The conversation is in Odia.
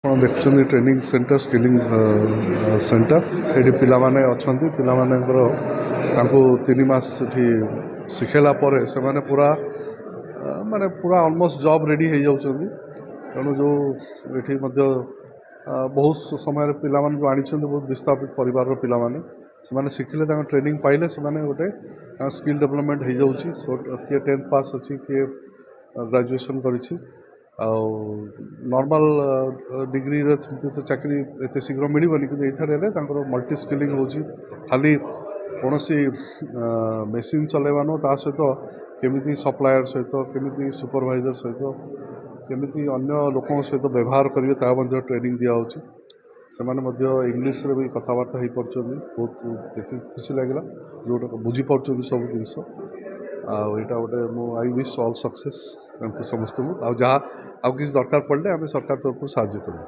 ଆପଣ ଦେଖୁଛନ୍ତି ଟ୍ରେନିଂ ସେଣ୍ଟର ସ୍କିଲିଂ ସେଣ୍ଟର ଏଠି ପିଲାମାନେ ଅଛନ୍ତି ପିଲାମାନଙ୍କର ତାଙ୍କୁ 3 ମାସ ଏଠି ଶିଖେଇଲା ପରେ ସେମାନେ ପୁରା ମାନେ ପୁରା ଅଲମୋଷ୍ଟ ଜବ୍ ରେଡ଼ି ହେଇଯାଉଛନ୍ତି। ତେଣୁ ଯେଉଁ ଏଠି ମଧ୍ୟ ବହୁତ ସମୟରେ ପିଲାମାନେ ଯେଉଁ ଆଣିଛନ୍ତି ବହୁତ ବିସ୍ଥାପିତ ପରିବାରର ପିଲାମାନେ ସେମାନେ ଶିଖିଲେ ତାଙ୍କ ଟ୍ରେନିଂ ପାଇଲେ ସେମାନେ ଗୋଟେ ସ୍କିଲ୍ ଡେଭଲପମେଣ୍ଟ ହେଇଯାଉଛି। କିଏ 10th ପାସ୍ ଅଛି କିଏ ଗ୍ରାଜୁଏସନ୍ କରିଛି ଆଉ ନର୍ମାଲ डिग्री तो चाकरी एत शीघ्र मिलनी कि ये मल्टी स्किलिंग होची खाली कौन सी मेसीन चलेवा नुह ता सहित केमी सप्लायर सहित केमी सुपरवाइजर सहित केमी अन्य लोक सहित व्यवहार करेंगे ता ट्रेनिंग दिखाई से इंग्लीश रे भी कथबार्ता हो पार्टी बहुत देखिए खुशी लगे जोटा बुझीपार सब जिनस आईटा गोटे आई विश ऑल सक्सेस समस्त जहाँ किसी दरकार पड़े आम सरकार तरफ साहय करूँ।